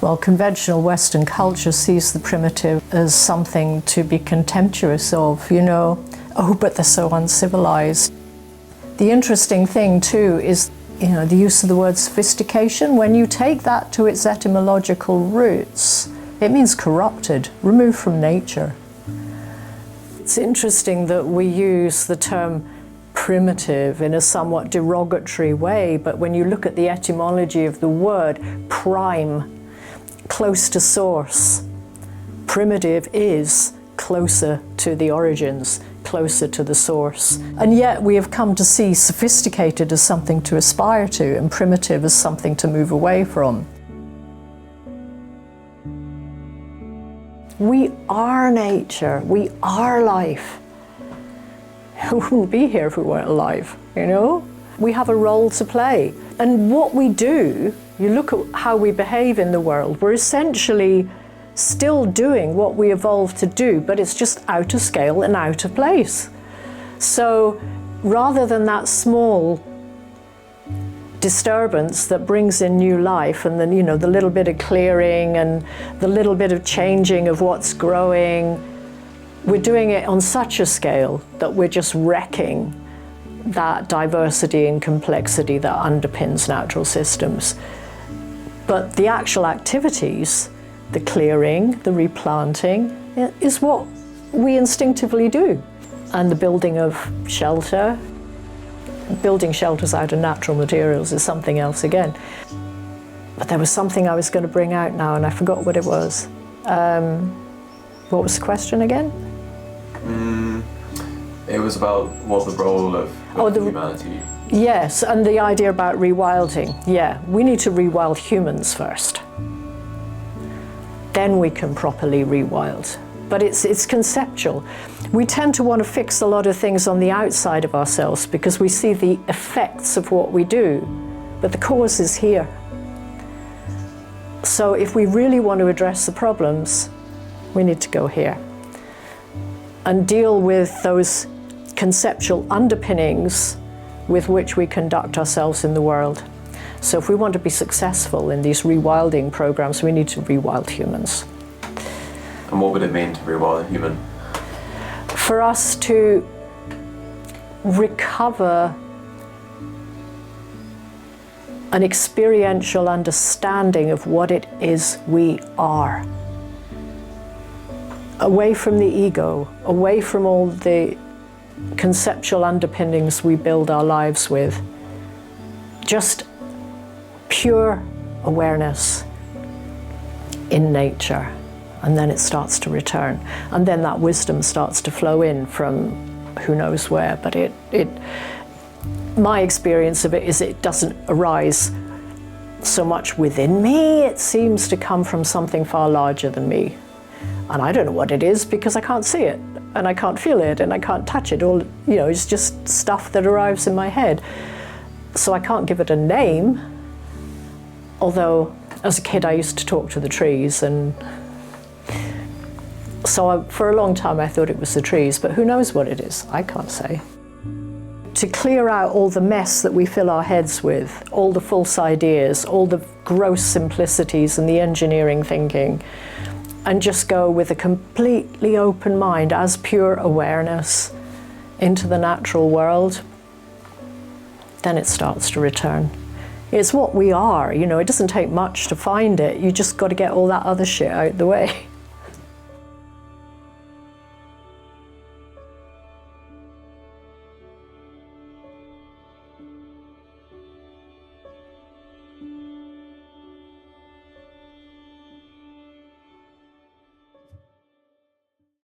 Well, conventional Western culture sees the primitive as something to be contemptuous of, you know. Oh, but they're so uncivilized. The interesting thing too is, you know, the use of the word sophistication. When you take that to its etymological roots, it means corrupted, removed from nature. It's interesting that we use the term primitive in a somewhat derogatory way, but when you look at the etymology of the word, prime, close to source. Primitive is closer to the origins, closer to the source. And yet we have come to see sophisticated as something to aspire to and primitive as something to move away from. We are nature, we are life. We wouldn't be here if we weren't alive, you know? We have a role to play. And what we do, you look at how we behave in the world, we're essentially still doing what we evolved to do, but it's just out of scale and out of place. So rather than that small disturbance that brings in new life, and then, you know, the little bit of clearing and the little bit of changing of what's growing, we're doing it on such a scale that we're just wrecking that diversity and complexity that underpins natural systems. But the actual activities, the clearing, the replanting, is what we instinctively do. And the building of shelter, building shelters out of natural materials is something else again. But there was something I was going to bring out now and I forgot what it was. What was the question again? It was about what the role of humanity. Yes, and the idea about rewilding. Yeah, we need to rewild humans first. Then we can properly rewild. But it's conceptual. We tend to want to fix a lot of things on the outside of ourselves because we see the effects of what we do, but the cause is here. So if we really want to address the problems, we need to go here and deal with those conceptual underpinnings with which we conduct ourselves in the world. So if we want to be successful in these rewilding programs, we need to rewild humans. And what would it mean to rewild a human? For us to recover an experiential understanding of what it is we are. Away from the ego, away from all the conceptual underpinnings we build our lives with. Just pure awareness in nature. And then it starts to return. And then that wisdom starts to flow in from who knows where. But my experience of it is it doesn't arise so much within me. It seems to come from something far larger than me. And I don't know what it is because I can't see it. And I can't feel it and I can't touch it. All, you know, it's just stuff that arrives in my head. So I can't give it a name. Although as a kid I used to talk to the trees, and so for a long time I thought it was the trees, but who knows what it is? I can't say. To clear out all the mess that we fill our heads with, all the false ideas, all the gross simplicities and the engineering thinking, and just go with a completely open mind as pure awareness into the natural world, then it starts to return. It's what we are, you know, it doesn't take much to find it. You just got to get all that other shit out the way.